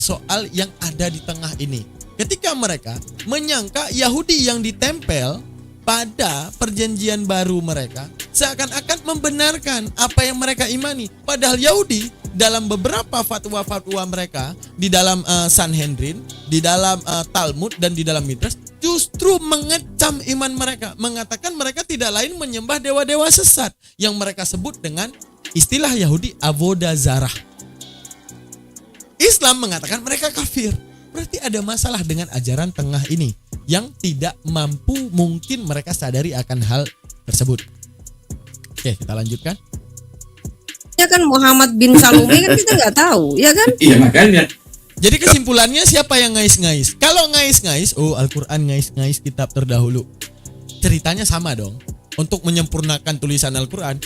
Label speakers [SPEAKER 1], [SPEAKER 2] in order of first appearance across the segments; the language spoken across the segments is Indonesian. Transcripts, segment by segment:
[SPEAKER 1] soal yang ada di tengah ini. Ketika mereka menyangka Yahudi yang ditempel pada perjanjian baru mereka seakan-akan membenarkan apa yang mereka imani. Padahal Yahudi dalam beberapa fatwa-fatwa mereka di dalam Sanhedrin, di dalam Talmud dan di dalam Midrash justru mengecam iman mereka, mengatakan mereka tidak lain menyembah dewa-dewa sesat yang mereka sebut dengan istilah Yahudi avodah zarah. Islam mengatakan mereka kafir. Berarti ada masalah dengan ajaran tengah ini yang tidak mampu mungkin mereka sadari akan hal tersebut. Oke, kita lanjutkan.
[SPEAKER 2] Ya kan Muhammad bin Salome kan kita nggak tahu, ya kan?
[SPEAKER 3] Iya makanya.
[SPEAKER 1] Jadi kesimpulannya siapa yang ngais-ngais? Kalau ngais-ngais, oh Al-Quran ngais-ngais kitab terdahulu. Ceritanya sama dong. Untuk menyempurnakan tulisan Al-Quran,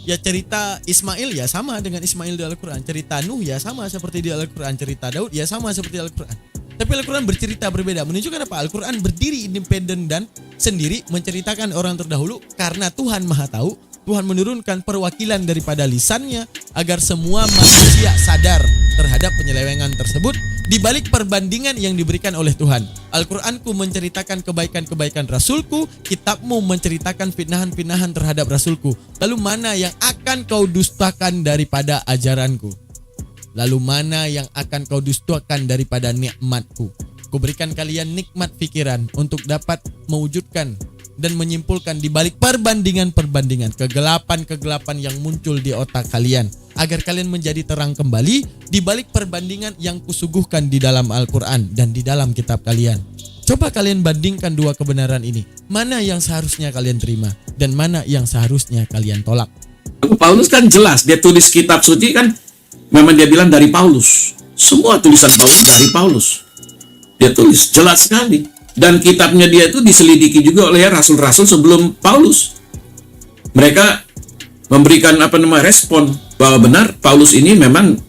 [SPEAKER 1] ya cerita Ismail ya sama dengan Ismail di Al-Quran. Cerita Nuh ya sama seperti di Al-Quran. Cerita Daud ya sama seperti Al-Quran. Tapi Al-Quran bercerita berbeda. Menunjukkan apa? Al-Quran berdiri independen dan sendiri menceritakan orang terdahulu karena Tuhan Maha Tahu. Tuhan menurunkan perwakilan daripada lisannya agar semua manusia sadar terhadap penyelewengan tersebut di balik perbandingan yang diberikan oleh Tuhan. Al-Qur'anku menceritakan kebaikan-kebaikan Rasulku, kitabmu menceritakan fitnahan-fitnahan terhadap Rasulku. Lalu mana yang akan kau dustakan daripada ajaranku? Lalu mana yang akan kau dustakan daripada nikmatku? Kuberikan kalian nikmat pikiran untuk dapat mewujudkan dan menyimpulkan di balik perbandingan-perbandingan, kegelapan-kegelapan yang muncul di otak kalian, agar kalian menjadi terang kembali di balik perbandingan yang kusuguhkan di dalam Al-Quran dan di dalam kitab kalian. Coba kalian bandingkan dua kebenaran ini. Mana yang seharusnya kalian terima dan mana yang seharusnya kalian tolak.
[SPEAKER 3] Paulus kan jelas, dia tulis kitab suci kan, memang dia bilang dari Paulus. Semua tulisan Paulus dari Paulus. Dia tulis jelas sekali. Dan kitabnya dia itu diselidiki juga oleh rasul-rasul sebelum Paulus. Mereka memberikan respon bahwa benar Paulus ini memang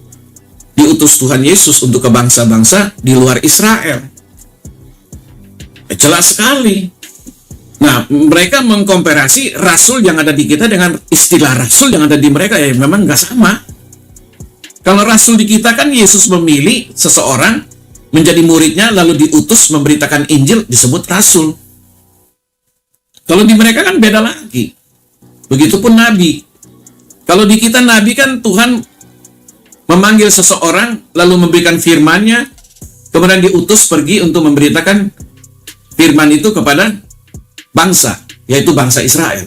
[SPEAKER 3] diutus Tuhan Yesus untuk ke bangsa-bangsa di luar Israel. Jelas sekali. Nah, mereka mengkomparasi rasul yang ada di kita dengan istilah rasul yang ada di mereka, ya memang nggak sama. Kalau rasul di kita kan Yesus memilih seseorang menjadi muridnya lalu diutus memberitakan Injil disebut rasul. Kalau di mereka kan beda lagi. Begitupun nabi. Kalau di kita nabi kan Tuhan memanggil seseorang lalu memberikan firman-Nya, kemudian diutus pergi untuk memberitakan firman itu kepada bangsa, yaitu bangsa Israel.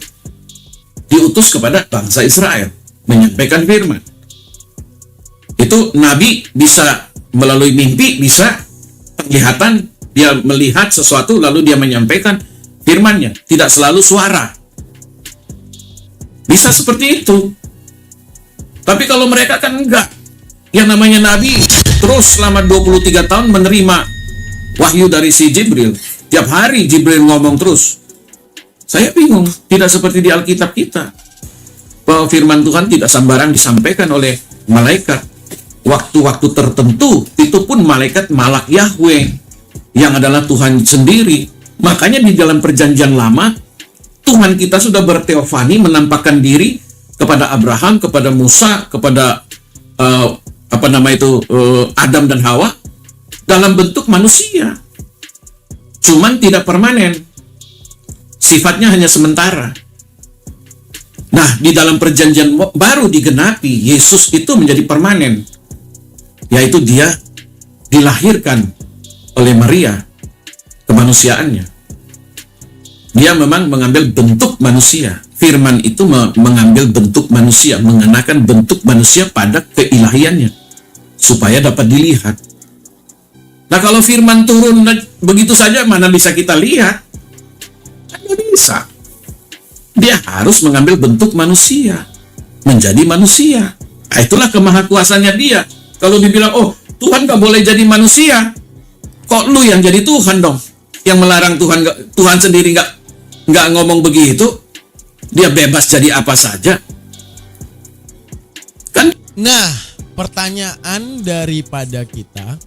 [SPEAKER 3] Diutus kepada bangsa Israel menyampaikan firman. Itu nabi bisa melalui mimpi, bisa penglihatan, dia melihat sesuatu lalu dia menyampaikan firman-Nya, tidak selalu suara. Bisa seperti itu. Tapi kalau mereka kan enggak. Yang namanya nabi terus selama 23 tahun menerima wahyu dari si Jibril. Tiap hari Jibril ngomong terus. Saya bingung, tidak seperti di Alkitab kita, bahwa firman Tuhan tidak sembarang disampaikan oleh malaikat. Waktu-waktu tertentu, itu pun malaikat malak Yahweh, yang adalah Tuhan sendiri. Makanya di dalam perjanjian lama, Tuhan kita sudah berteofani, menampakkan diri kepada Abraham, kepada Musa, kepada Adam dan Hawa, dalam bentuk manusia. Cuman tidak permanen. Sifatnya hanya sementara. Nah, di dalam perjanjian baru digenapi, Yesus itu menjadi permanen. Yaitu dia dilahirkan oleh Maria, kemanusiaannya. Dia memang mengambil bentuk manusia. Firman itu mengambil bentuk manusia, mengenakan bentuk manusia pada keilahiannya, supaya dapat dilihat. Nah, kalau firman turun begitu saja, mana bisa kita lihat? Tidak bisa. Dia harus mengambil bentuk manusia, menjadi manusia. Nah, itulah kemahakuasaannya dia. Kalau dibilang, oh Tuhan gak boleh jadi manusia, kok lu yang jadi Tuhan dong? Yang melarang Tuhan sendiri nggak ngomong begitu, dia bebas jadi apa saja. Kan?
[SPEAKER 1] Nah, pertanyaan daripada kita,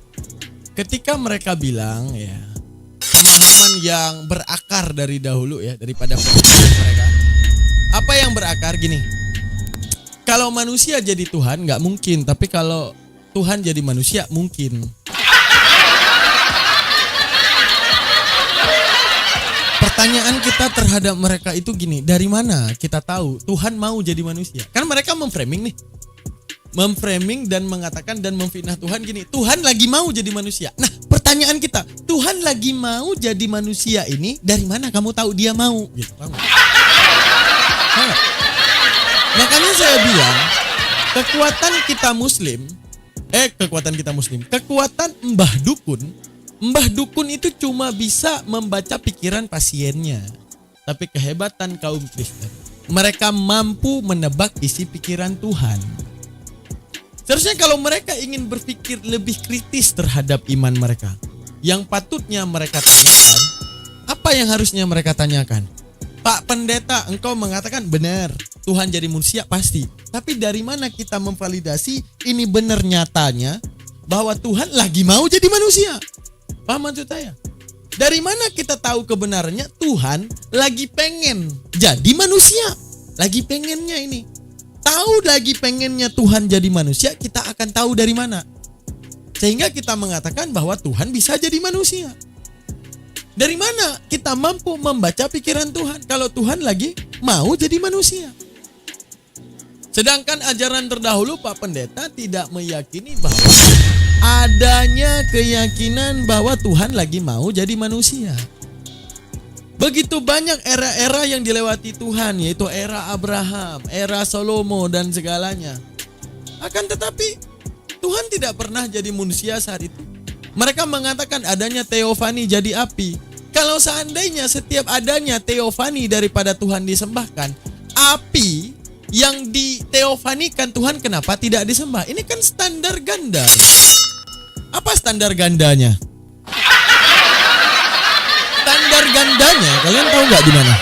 [SPEAKER 1] ketika mereka bilang ya, pemahaman yang berakar dari dahulu ya, daripada pemikiran mereka. Apa yang berakar gini? Kalau manusia jadi Tuhan nggak mungkin, tapi kalau Tuhan jadi manusia mungkin. pertanyaan kita terhadap mereka itu gini, dari mana kita tahu Tuhan mau jadi manusia? Kan mereka memframing nih. Memframing dan mengatakan dan memfitnah Tuhan gini, Tuhan lagi mau jadi manusia. Nah, pertanyaan kita, Tuhan lagi mau jadi manusia ini dari mana kamu tahu dia mau? Gitu, paham nggak? Paham nggak? Makanya saya bilang, kekuatan kita muslim, kekuatan Mbah Dukun itu cuma bisa membaca pikiran pasiennya. Tapi kehebatan kaum Kristen, mereka mampu menebak isi pikiran Tuhan. Seharusnya kalau mereka ingin berpikir lebih kritis terhadap iman mereka, yang patutnya mereka tanyakan, apa yang harusnya mereka tanyakan? Pak Pendeta, engkau mengatakan benar, Tuhan jadi manusia pasti. Tapi dari mana kita memvalidasi ini benar nyatanya bahwa Tuhan lagi mau jadi manusia? Paham maksud saya? Dari mana kita tahu kebenarannya Tuhan lagi pengen jadi manusia? Lagi pengennya ini. Tahu lagi pengennya Tuhan jadi manusia, kita akan tahu dari mana. Sehingga kita mengatakan bahwa Tuhan bisa jadi manusia. Dari mana kita mampu membaca pikiran Tuhan kalau Tuhan lagi mau jadi manusia? Sedangkan ajaran terdahulu Pak Pendeta tidak meyakini bahwa adanya keyakinan bahwa Tuhan lagi mau jadi manusia. Begitu banyak era-era yang dilewati Tuhan, yaitu era Abraham, era Salomo dan segalanya. Akan tetapi Tuhan tidak pernah jadi manusia saat itu. Mereka mengatakan adanya teofani jadi api. Kalau seandainya setiap adanya teofani daripada Tuhan disembahkan, api yang diteofanikan Tuhan kenapa tidak disembah? Ini kan standar ganda. Apa standar gandanya? Standar gandanya kalian tahu nggak di mana?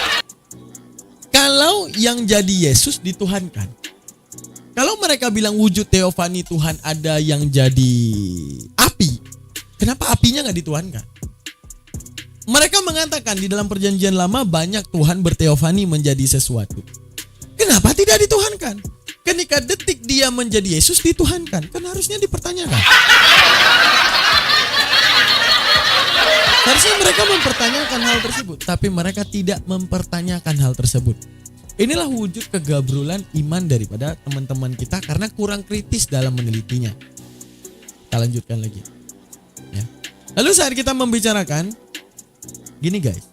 [SPEAKER 1] Kalau yang jadi Yesus dituhankan, kalau mereka bilang wujud teofani Tuhan ada yang jadi api, kenapa apinya nggak dituhankan? Mereka mengatakan di dalam perjanjian lama banyak Tuhan berteofani menjadi sesuatu. Kenapa tidak dituhankan? Ketika detik dia menjadi Yesus dituhankan, kan harusnya dipertanyakan. Harusnya mereka mempertanyakan hal tersebut, tapi mereka tidak mempertanyakan hal tersebut. Inilah wujud kegabrulan iman daripada teman-teman kita karena kurang kritis dalam menelitinya. Kita lanjutkan lagi. Ya. Lalu saat kita membicarakan, gini guys,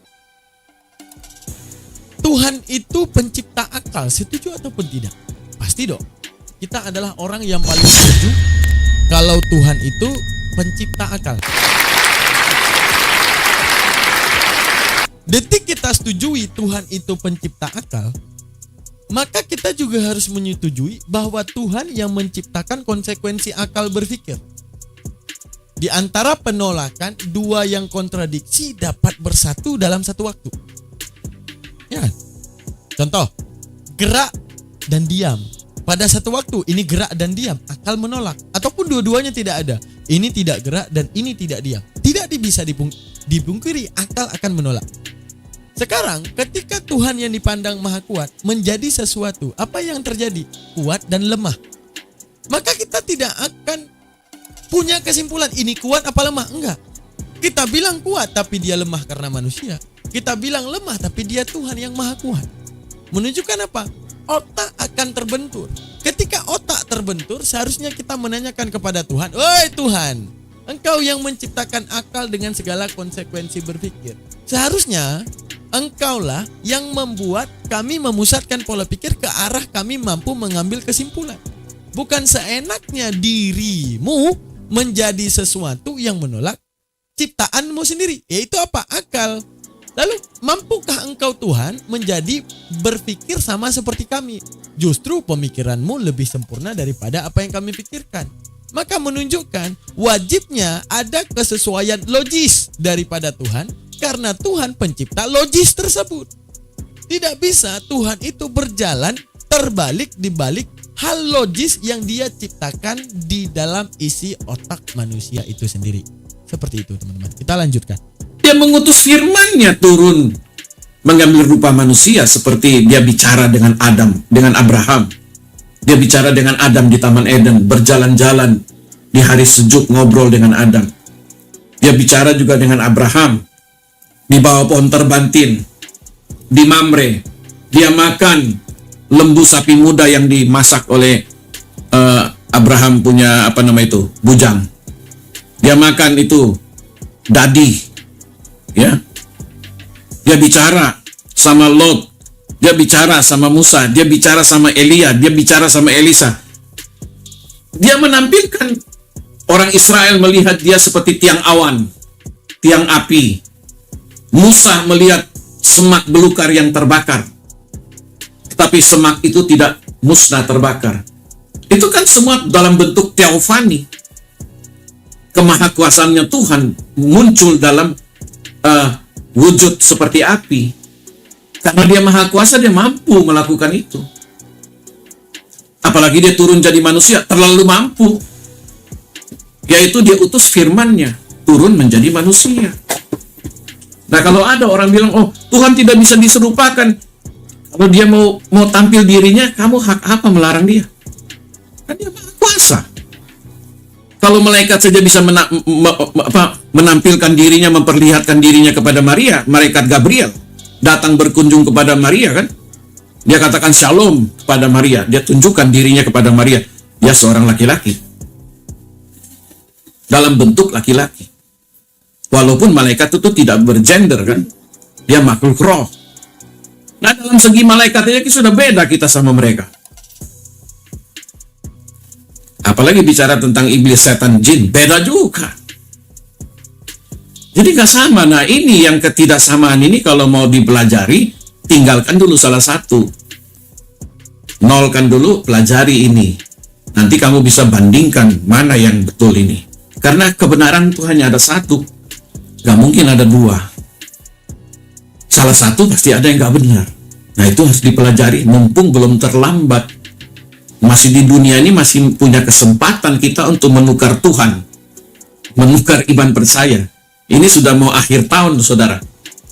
[SPEAKER 1] Tuhan itu pencipta akal, setuju ataupun tidak? Pasti dong. Kita adalah orang yang paling setuju kalau Tuhan itu pencipta akal. Detik kita setujui Tuhan itu pencipta akal, maka kita juga harus menyetujui bahwa Tuhan yang menciptakan konsekuensi akal berpikir. Di antara penolakan, dua yang kontradiksi dapat bersatu dalam satu waktu. Ya kan? Contoh, gerak dan diam. Pada satu waktu ini gerak dan diam, akal menolak. Ataupun dua-duanya tidak ada. Ini tidak gerak dan ini tidak diam. Tidak bisa dipungkiri, akal akan menolak. Sekarang ketika Tuhan yang dipandang maha kuat menjadi sesuatu, apa yang terjadi? Kuat dan lemah. Maka kita tidak akan punya kesimpulan ini kuat apa lemah. Enggak. Kita bilang kuat tapi dia lemah karena manusia. Kita bilang lemah tapi dia Tuhan yang maha kuat. Menunjukkan apa? Otak akan terbentur. Ketika otak terbentur, seharusnya kita menanyakan kepada Tuhan, "Oi Tuhan, Engkau yang menciptakan akal dengan segala konsekuensi berpikir. Seharusnya Engkaulah yang membuat kami memusatkan pola pikir ke arah kami mampu mengambil kesimpulan. Bukan seenaknya dirimu menjadi sesuatu yang menolak ciptaanmu sendiri, yaitu apa? Akal. Lalu mampukah engkau Tuhan menjadi berpikir sama seperti kami? Justru pemikiranmu lebih sempurna daripada apa yang kami pikirkan. Maka menunjukkan wajibnya ada kesesuaian logis daripada Tuhan, karena Tuhan pencipta logis tersebut. Tidak bisa Tuhan itu berjalan terbalik di balik hal logis yang dia ciptakan di dalam isi otak manusia itu sendiri. Seperti itu teman-teman. Kita lanjutkan.
[SPEAKER 3] Dia mengutus firman-Nya turun mengambil rupa manusia, seperti dia bicara dengan Adam, dengan Abraham. Dia bicara dengan Adam di Taman Eden, berjalan-jalan di hari sejuk ngobrol dengan Adam. Dia bicara juga dengan Abraham di bawah pohon terbantin di Mamre. Dia makan lembu sapi muda yang dimasak oleh Abraham punya bujang. Dia makan itu dadi, ya. Dia bicara sama Lot, dia bicara sama Musa, dia bicara sama Elia, dia bicara sama Elisa. Dia menampilkan orang Israel melihat dia seperti tiang awan, tiang api. Musa melihat semak belukar yang terbakar, tetapi semak itu tidak musnah terbakar. Itu kan semua dalam bentuk teofani. Kemahakuasaannya Tuhan muncul dalam wujud seperti api. Karena dia maha kuasa, dia mampu melakukan itu. Apalagi dia turun jadi manusia, terlalu mampu. Yaitu dia utus firman-Nya, turun menjadi manusia. Nah, kalau ada orang bilang, oh Tuhan tidak bisa diserupakan. Kalau dia mau tampil dirinya, kamu hak apa melarang dia? Kan dia maha kuasa. Kalau malaikat saja bisa menampilkan dirinya, memperlihatkan dirinya kepada Maria, malaikat Gabriel datang berkunjung kepada Maria kan? Dia katakan shalom kepada Maria, dia tunjukkan dirinya kepada Maria. Dia seorang laki-laki. Dalam bentuk laki-laki. Walaupun malaikat itu tidak bergender kan? Dia makhluk roh. Nah, dalam segi malaikat aja sudah beda kita sama mereka. Apalagi bicara tentang iblis, setan, jin, beda juga. Jadi gak sama. Nah, ini yang ketidaksamaan ini kalau mau dipelajari, tinggalkan dulu salah satu. Nolkan dulu, pelajari ini. Nanti kamu bisa bandingkan mana yang betul ini. Karena kebenaran itu hanya ada satu. Gak mungkin ada dua. Salah satu pasti ada yang gak benar. Nah, itu harus dipelajari mumpung belum terlambat. Masih di dunia ini masih punya kesempatan kita untuk menukar Tuhan, menukar iman percaya. Ini sudah mau akhir tahun, saudara.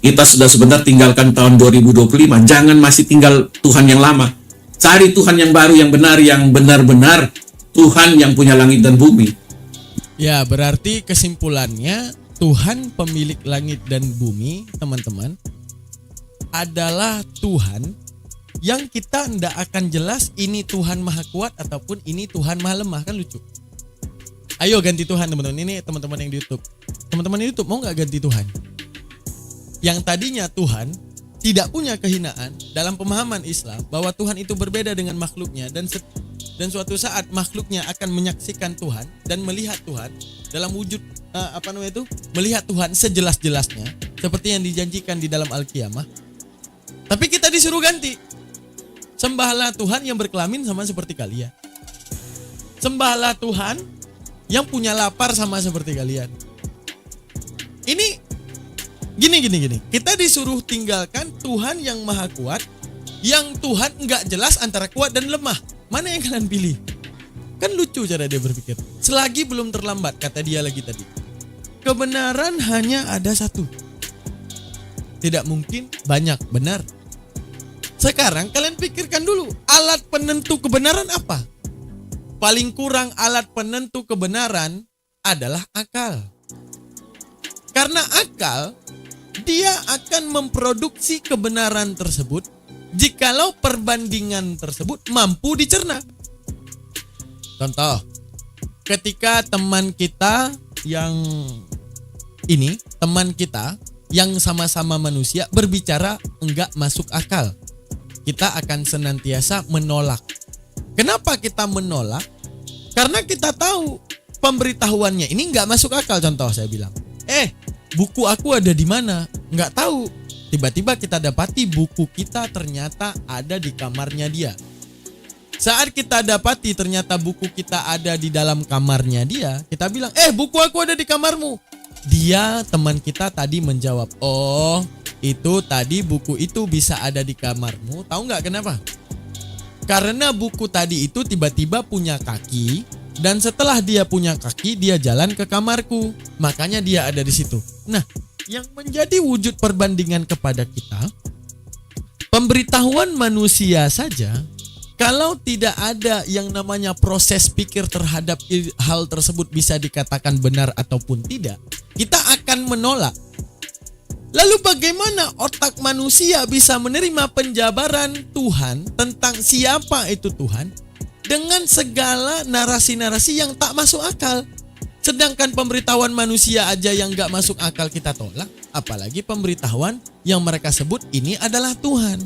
[SPEAKER 3] Kita sudah sebentar tinggalkan tahun 2025. Jangan masih tinggal Tuhan yang lama. Cari Tuhan yang baru, yang benar, yang benar-benar Tuhan yang punya langit dan bumi.
[SPEAKER 1] Ya, berarti kesimpulannya Tuhan pemilik langit dan bumi, teman-teman, adalah Tuhan yang kita tidak akan jelas ini Tuhan maha kuat ataupun ini Tuhan maha lemah. Kan lucu. Ayo ganti Tuhan, teman-teman. Ini teman-teman yang di YouTube. Teman-teman di YouTube mau nggak ganti Tuhan? Yang tadinya Tuhan tidak punya kehinaan dalam pemahaman Islam bahwa Tuhan itu berbeda dengan makhluknya, dan suatu saat makhluknya akan menyaksikan Tuhan dan melihat Tuhan dalam wujud melihat Tuhan sejelas-jelasnya seperti yang dijanjikan di dalam Al-Qiyamah. Tapi kita disuruh ganti. Sembahlah Tuhan yang berkelamin sama seperti kalian. Sembahlah Tuhan yang punya lapar sama seperti kalian. Ini gini. Kita disuruh tinggalkan Tuhan yang maha kuat, yang Tuhan enggak jelas antara kuat dan lemah. Mana yang kalian pilih? Kan lucu cara dia berpikir. Selagi belum terlambat, kata dia lagi tadi. Kebenaran hanya ada satu. Tidak mungkin banyak benar. Sekarang kalian pikirkan dulu, alat penentu kebenaran apa? Paling kurang alat penentu kebenaran adalah akal. Karena akal, dia akan memproduksi kebenaran tersebut jikalau perbandingan tersebut mampu dicerna. Contoh, ketika teman kita yang sama-sama manusia berbicara enggak masuk akal, kita akan senantiasa menolak. Kenapa kita menolak? Karena kita tahu pemberitahuannya ini nggak masuk akal. Contoh saya bilang, buku aku ada di mana? Nggak tahu. Tiba-tiba kita dapati buku kita ternyata ada di kamarnya dia. Saat kita dapati ternyata buku kita ada di dalam kamarnya dia, kita bilang, buku aku ada di kamarmu. Dia, teman kita tadi menjawab, oh itu tadi buku itu bisa ada di kamarmu. Tahu nggak kenapa? Karena buku tadi itu tiba-tiba punya kaki, dan setelah dia punya kaki dia jalan ke kamarku, makanya dia ada di situ. Nah, yang menjadi wujud perbandingan kepada kita, pemberitahuan manusia saja, kalau tidak ada yang namanya proses pikir terhadap hal tersebut bisa dikatakan benar ataupun tidak, kita akan menolak. Lalu bagaimana otak manusia bisa menerima penjabaran Tuhan tentang siapa itu Tuhan dengan segala narasi-narasi yang tak masuk akal? Sedangkan pemberitahuan manusia aja yang gak masuk akal kita tolak, apalagi pemberitahuan yang mereka sebut ini adalah Tuhan.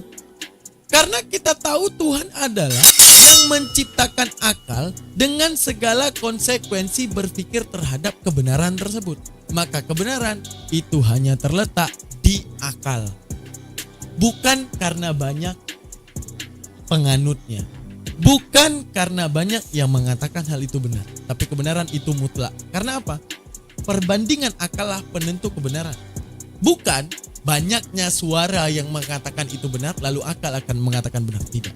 [SPEAKER 1] Karena kita tahu Tuhan adalah yang menciptakan akal dengan segala konsekuensi berpikir terhadap kebenaran tersebut. Maka kebenaran itu hanya terletak di akal. Bukan karena banyak penganutnya. Bukan karena banyak yang mengatakan hal itu benar. Tapi kebenaran itu mutlak. Karena apa? Perbandingan akal lah penentu kebenaran. Bukan banyaknya suara yang mengatakan itu benar lalu akal akan mengatakan benar. Tidak.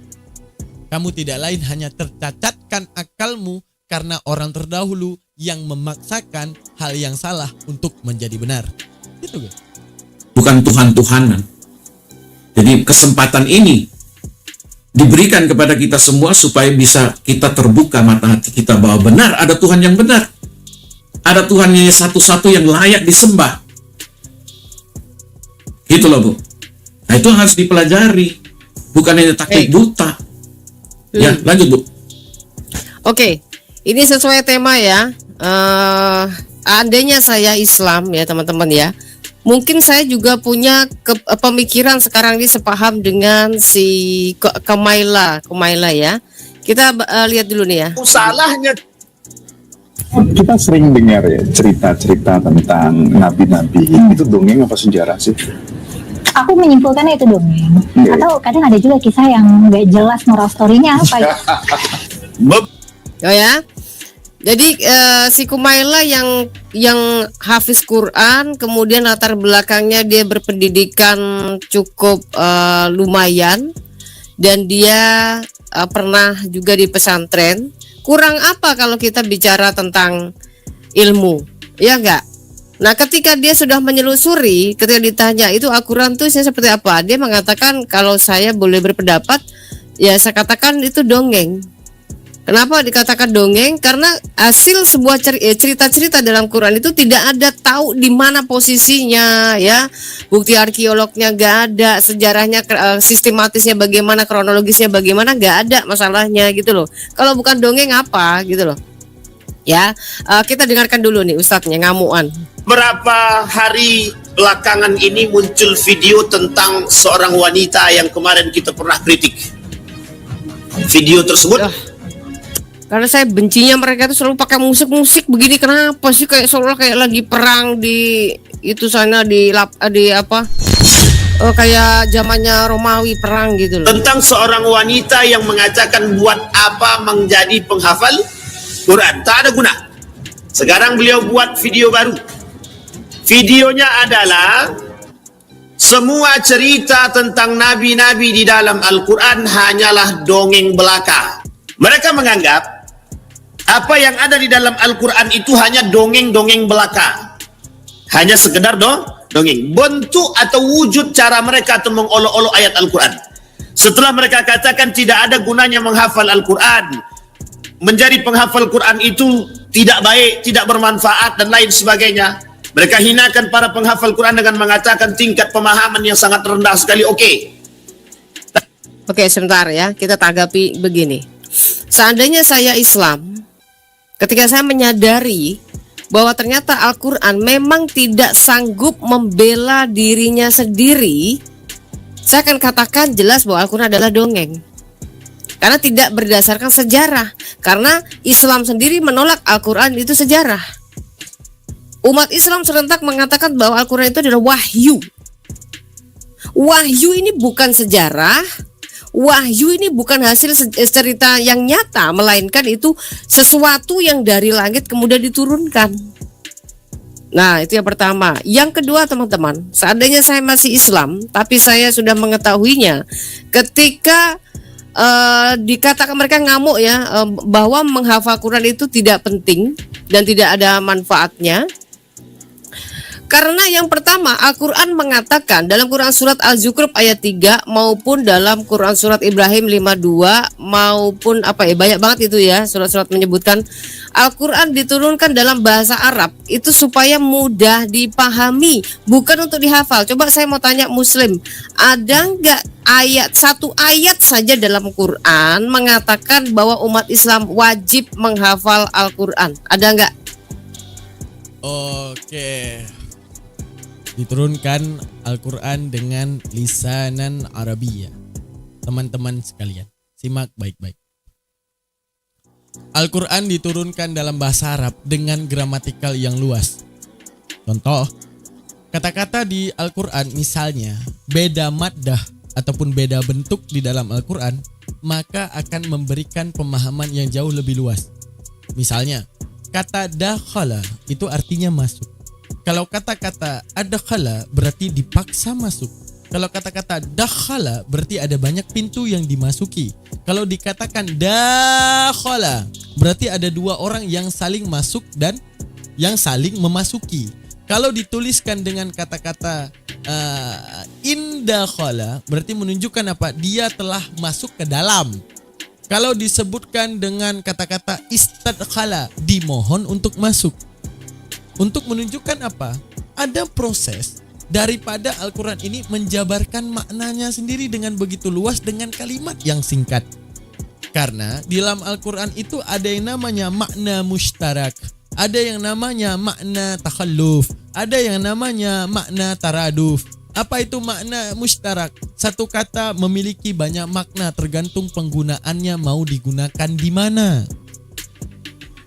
[SPEAKER 1] Kamu tidak lain hanya tercacatkan akalmu karena orang terdahulu yang memaksakan hal yang salah untuk menjadi benar. Itu guys.
[SPEAKER 3] Bukan Tuhan-Tuhanan. Jadi kesempatan ini diberikan kepada kita semua supaya bisa kita terbuka mata hati kita bahwa benar ada Tuhan yang benar. Ada Tuhan yang satu-satu yang layak disembah. Gitu loh Bu. Nah itu harus dipelajari. Bukan hanya taklid buta. Ya lanjut Bu.
[SPEAKER 2] Oke, ini sesuai tema ya. Andainya saya Islam ya teman-teman ya, mungkin saya juga punya pemikiran sekarang ini sepaham dengan si Kumaila ya. Kita lihat dulu nih ya.
[SPEAKER 4] Salahnya
[SPEAKER 5] Kita sering dengar ya cerita-cerita tentang nabi-nabi. Itu dongeng apa sejarah sih?
[SPEAKER 6] Aku menyimpulkannya itu dongeng. Atau kadang ada juga kisah yang nggak jelas moral story-nya apa ya.
[SPEAKER 2] Oh ya. Jadi si Kumaila yang hafiz Quran, kemudian latar belakangnya dia berpendidikan cukup lumayan, dan dia pernah juga di pesantren. Kurang apa kalau kita bicara tentang ilmu, ya enggak? Nah, ketika dia sudah menyelusuri, ketika ditanya itu Al-Quran itu seperti apa, dia mengatakan kalau saya boleh berpendapat, ya saya katakan itu dongeng. Kenapa dikatakan dongeng? Karena hasil sebuah cerita-cerita dalam Quran itu tidak ada tahu di mana posisinya, ya. Bukti arkeolognya nggak ada, sejarahnya sistematisnya bagaimana, kronologisnya bagaimana, nggak ada masalahnya gitu loh. Kalau bukan dongeng apa gitu loh. Ya, kita dengarkan dulu nih Ustadznya ngamuan.
[SPEAKER 4] berapa hari belakangan ini muncul video tentang seorang wanita yang kemarin kita pernah kritik. Video tersebut
[SPEAKER 2] Karena saya bencinya mereka itu selalu pakai musik-musik begini, kenapa sih kayak seolah kayak lagi perang di itu sana di apa? Kayak zamannya Romawi perang gitu loh.
[SPEAKER 4] tentang seorang wanita yang mengatakan buat apa menjadi penghafal Quran, tak ada guna. Sekarang beliau buat video baru. Videonya adalah semua cerita tentang nabi-nabi di dalam Al-Quran hanyalah dongeng belaka. Mereka menganggap apa yang ada di dalam Al-Quran itu hanya dongeng-dongeng belaka. Hanya sekedar dongeng. Bentuk atau wujud cara mereka untuk mengolok-olok ayat Al-Quran. Setelah mereka katakan tidak ada gunanya menghafal Al-Quran, menjadi penghafal Quran itu tidak baik, tidak bermanfaat dan lain sebagainya, mereka hinakan para penghafal Quran dengan mengatakan tingkat pemahaman yang sangat rendah sekali.
[SPEAKER 2] Oke, sebentar ya, kita tanggapi begini. Seandainya saya Islam, ketika saya menyadari bahwa ternyata Al-Quran memang tidak sanggup membela dirinya sendiri, saya akan katakan jelas bahwa Al-Quran adalah dongeng. Karena tidak berdasarkan sejarah. Karena Islam sendiri menolak Al-Quran itu sejarah. Umat Islam serentak mengatakan bahwa Al-Quran itu adalah wahyu. Wahyu ini bukan sejarah. Wahyu ini bukan hasil cerita yang nyata, melainkan itu sesuatu yang dari langit kemudian diturunkan. Nah, itu yang pertama. Yang kedua, teman-teman, seandainya saya masih Islam, tapi saya sudah mengetahuinya, ketika dikatakan mereka ngamuk ya, bahwa menghafal Quran itu tidak penting dan tidak ada manfaatnya. Karena yang pertama, Al-Quran mengatakan dalam Quran Surat Al-Zukhruf ayat 3 maupun dalam Quran Surat Ibrahim 52 maupun banyak banget itu ya, surat-surat menyebutkan Al-Quran diturunkan dalam bahasa Arab itu supaya mudah dipahami, bukan untuk dihafal. Coba saya mau tanya Muslim, ada nggak satu ayat saja dalam Quran mengatakan bahwa umat Islam wajib menghafal Al-Quran? Ada nggak?
[SPEAKER 1] Oke. Diturunkan Al-Quran dengan lisanan Arabiyah. Teman-teman sekalian, simak baik-baik. Al-Quran diturunkan dalam bahasa Arab dengan gramatikal yang luas. Contoh, kata-kata di Al-Quran misalnya beda maddah ataupun beda bentuk di dalam Al-Quran, maka akan memberikan pemahaman yang jauh lebih luas. Misalnya, kata dakhala itu artinya masuk. Kalau kata-kata adkhala berarti dipaksa masuk. Kalau kata-kata dakhala berarti ada banyak pintu yang dimasuki. Kalau dikatakan dakhala berarti ada dua orang yang saling masuk dan yang saling memasuki. Kalau dituliskan dengan kata-kata indakhala berarti menunjukkan apa? Dia telah masuk ke dalam. Kalau disebutkan dengan kata-kata istadkhala, dimohon untuk masuk. Untuk menunjukkan apa? Ada proses daripada Al-Quran ini menjabarkan maknanya sendiri dengan begitu luas dengan kalimat yang singkat. Karena di dalam Al-Quran itu ada yang namanya makna mushtarak, ada yang namanya makna takhalluf, ada yang namanya makna taraduf. Apa itu makna mushtarak? Satu kata memiliki banyak makna tergantung penggunaannya mau digunakan di mana.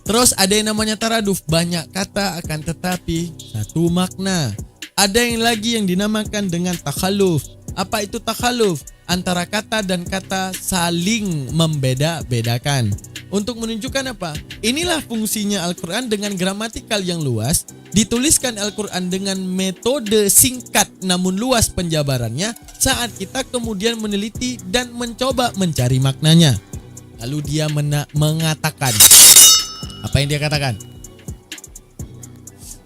[SPEAKER 1] Terus ada yang namanya taraduf, banyak kata akan tetapi satu makna. Ada yang lagi yang dinamakan dengan takhalluf. Apa itu takhalluf? Antara kata dan kata saling membeda-bedakan. Untuk menunjukkan apa? Inilah fungsinya Al-Quran dengan gramatikal yang luas. Dituliskan Al-Quran dengan metode singkat namun luas penjabarannya saat kita kemudian meneliti dan mencoba mencari maknanya. Lalu dia mengatakan, apa yang dia katakan?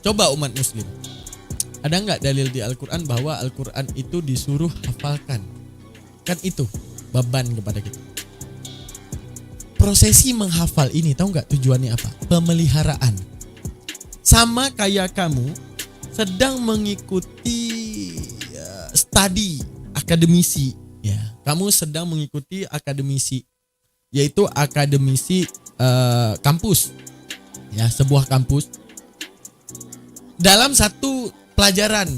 [SPEAKER 1] Coba umat muslim, ada nggak dalil di Al-Quran bahwa Al-Quran itu disuruh hafalkan? Kan itu beban kepada kita. Prosesi menghafal ini tahu nggak tujuannya apa? Pemeliharaan. Sama kayak kamu sedang mengikuti studi akademisi, ya. Kamu sedang mengikuti akademisi, yaitu akademisi kampus, ya, sebuah kampus. Dalam satu pelajaran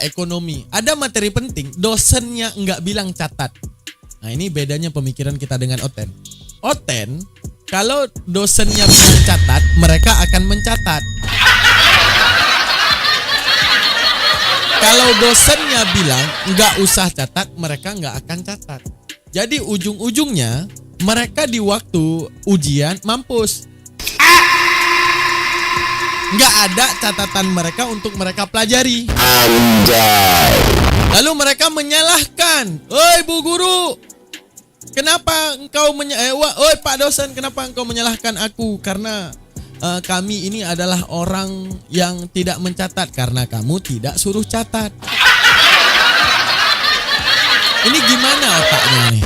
[SPEAKER 1] ekonomi, ada materi penting, dosennya nggak bilang catat. Nah, ini bedanya pemikiran kita dengan Oten. Oten, kalau dosennya bilang catat, mereka akan mencatat. Kalau dosennya bilang nggak usah catat, mereka nggak akan catat. Jadi ujung-ujungnya mereka di waktu ujian mampus. Nggak ada catatan mereka untuk mereka pelajari. Lalu mereka menyalahkan, "Oi Bu Guru, kenapa engkau oi Pak Dosen, kenapa engkau menyalahkan aku? Karena kami ini adalah orang yang tidak mencatat karena kamu tidak suruh catat." Ini gimana otaknya nih?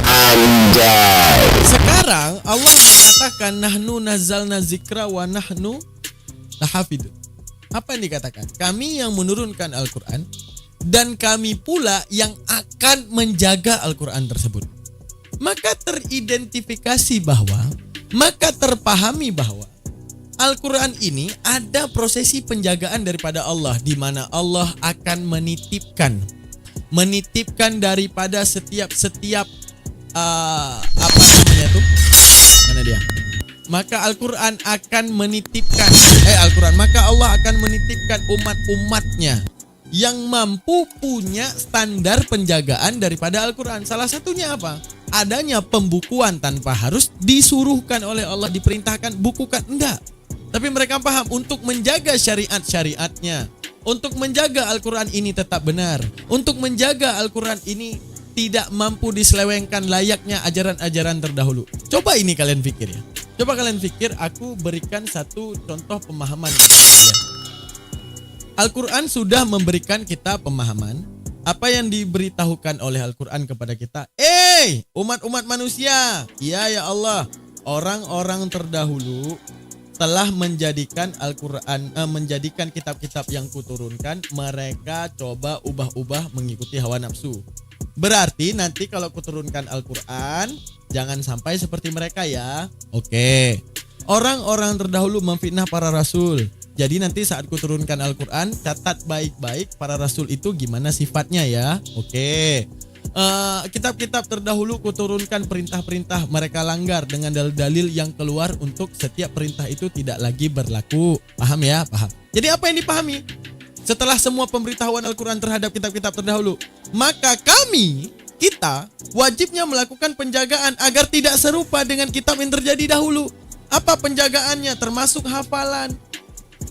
[SPEAKER 1] Sekarang Allah mengatakan nahnu nazzalna zikra wa nahnu lahafidun. Apa yang dikatakan? Kami yang menurunkan Al-Quran dan kami pula yang akan menjaga Al-Quran tersebut. Maka teridentifikasi bahwa, maka terpahami bahwa Al-Quran ini ada prosesi penjagaan daripada Allah, di mana Allah akan menitipkan daripada setiap apa namanya tuh? Mana dia? Maka Al-Quran akan menitipkan maka Allah akan menitipkan umat-umatnya yang mampu punya standar penjagaan daripada Al-Quran. Salah satunya apa? Adanya pembukuan tanpa harus disuruhkan oleh Allah, diperintahkan bukukan, enggak. Tapi mereka paham untuk menjaga syariat-syariatnya, untuk menjaga Al-Quran ini tetap benar, untuk menjaga Al-Quran ini tidak mampu diselewengkan layaknya ajaran-ajaran terdahulu. Coba ini kalian pikir ya. Coba kalian pikir, aku berikan satu contoh pemahaman kepada kalian. Al-Quran sudah memberikan kita pemahaman apa yang diberitahukan oleh Al-Quran kepada kita. Umat-umat manusia, ya Allah, orang-orang terdahulu telah menjadikan Al-Quran, menjadikan kitab-kitab yang kuturunkan, mereka coba ubah-ubah mengikuti hawa nafsu. Berarti nanti kalau kuturunkan Al-Quran, jangan sampai seperti mereka ya. Oke. Orang-orang terdahulu memfitnah para rasul. Jadi nanti saat kuturunkan Al-Quran, catat baik-baik para rasul itu gimana sifatnya ya. Oke. Kitab-kitab terdahulu kuturunkan perintah-perintah, mereka langgar dengan dalil-dalil yang keluar untuk setiap perintah itu tidak lagi berlaku. Paham ya? Paham. Jadi apa yang dipahami? Setelah semua pemberitahuan Al-Quran terhadap kitab-kitab terdahulu, maka kita wajibnya melakukan penjagaan agar tidak serupa dengan kitab yang terjadi dahulu. Apa penjagaannya? Termasuk hafalan,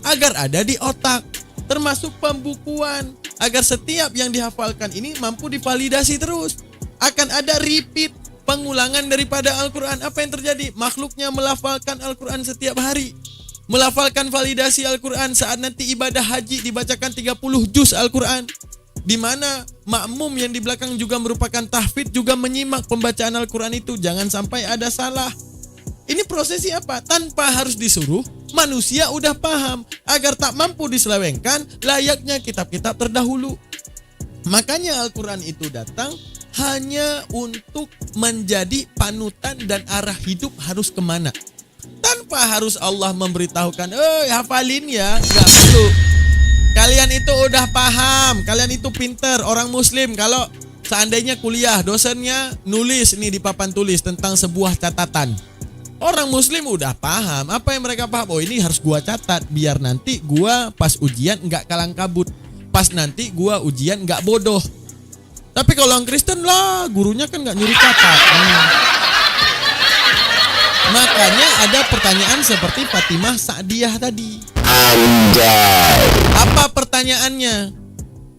[SPEAKER 1] agar ada di otak, termasuk pembukuan, agar setiap yang dihafalkan ini mampu divalidasi terus. Akan ada repeat, pengulangan daripada Al-Quran. Apa yang terjadi? Makhluknya melafalkan Al-Quran setiap hari, melafalkan validasi Al-Quran. Saat nanti ibadah haji dibacakan 30 juz Al-Quran, di mana makmum yang di belakang juga merupakan tahfidz juga menyimak pembacaan Al-Quran itu. Jangan sampai ada salah. Ini prosesi apa? Tanpa harus disuruh, manusia udah paham agar tak mampu diselewengkan layaknya kitab-kitab terdahulu. Makanya Al-Quran itu datang hanya untuk menjadi panutan dan arah hidup harus kemana. Tanpa harus Allah memberitahukan, hafalin ya, nggak perlu. Kalian itu udah paham, kalian itu pinter, orang muslim. Kalau seandainya kuliah, dosennya nulis nih di papan tulis tentang sebuah catatan, orang muslim udah paham. Apa yang mereka paham? Oh, ini harus gua catat biar nanti gua pas ujian nggak kalang kabut, pas nanti gua ujian nggak bodoh. Tapi kalau orang Kristen lah, gurunya kan nggak nyuruh catat. Makanya ada pertanyaan seperti Fatimah Sa'diyah tadi. Apa pertanyaannya?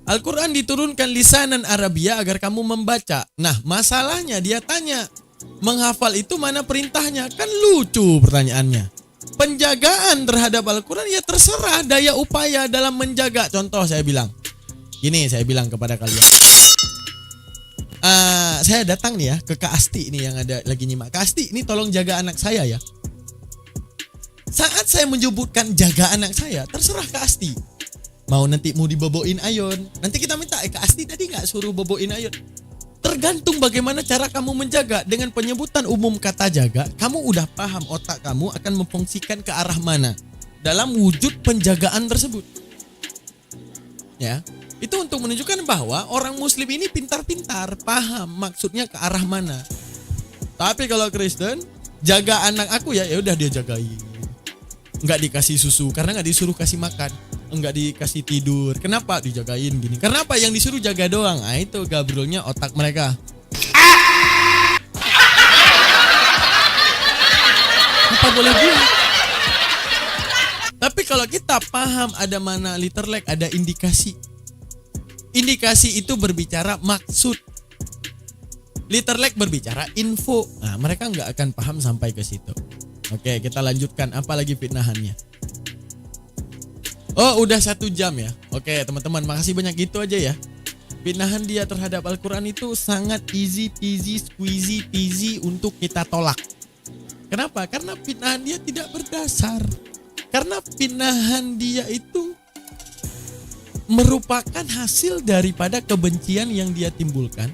[SPEAKER 1] Al-Quran diturunkan lisanan Arabia agar kamu membaca. Nah, masalahnya dia tanya, menghafal itu mana perintahnya? Kan lucu pertanyaannya. Penjagaan terhadap Al-Quran ya terserah daya upaya dalam menjaga. Contoh saya bilang, gini saya bilang kepada kalian. Saya datang nih ya ke Kak Asti nih yang ada lagi nyimak. Kak Asti, ini tolong jaga anak saya ya. Saat saya menyebutkan jaga anak saya, terserah Kak Asti. Mau diboboin ayon. Nanti kita minta, Kak Asti tadi gak suruh boboin ayon. Tergantung bagaimana cara kamu menjaga. Dengan penyebutan umum kata jaga, kamu udah paham otak kamu akan memfungsikan ke arah mana dalam wujud penjagaan tersebut. Ya, itu untuk menunjukkan bahwa orang muslim ini pintar-pintar, paham maksudnya ke arah mana. Tapi kalau Kristen, jaga anak aku ya udah dia jagain. Enggak dikasih susu karena enggak disuruh kasih makan, enggak dikasih tidur. Kenapa? Dijagain gini. Karena apa? Yang disuruh jaga doang. Ah, itu Gabrielnya otak mereka. Apa boleh buat? Tapi kalau kita paham ada mana literlek, ada indikasi. Indikasi itu berbicara maksud. Literlek berbicara info. Nah, mereka nggak akan paham sampai ke situ. Oke, kita lanjutkan. Apa lagi fitnahannya? Oh, udah 1 jam ya. Oke, teman-teman, makasih banyak gitu aja ya. Fitnahan dia terhadap Al-Quran itu sangat easy peasy squeezy peasy untuk kita tolak. Kenapa? Karena fitnahan dia tidak berdasar. Karena fitnahan dia itu merupakan hasil daripada kebencian yang dia timbulkan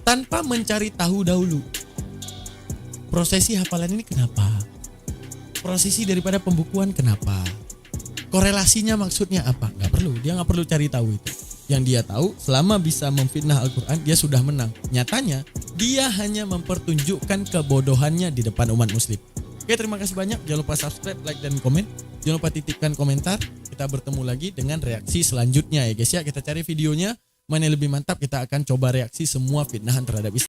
[SPEAKER 1] tanpa mencari tahu dahulu. Prosesi hafalan ini kenapa? Prosesi daripada pembukuan kenapa? Korelasinya maksudnya apa? Gak perlu, dia gak perlu cari tahu itu. Yang dia tahu, selama bisa memfitnah Al-Quran, dia sudah menang. Nyatanya, dia hanya mempertunjukkan kebodohannya di depan umat muslim. Oke, terima kasih banyak. Jangan lupa subscribe, like, dan komen. Jangan lupa titipkan komentar. Kita bertemu lagi dengan reaksi selanjutnya ya guys ya. Kita cari videonya mana yang lebih mantap. Kita akan coba reaksi semua fitnahan terhadap Islam.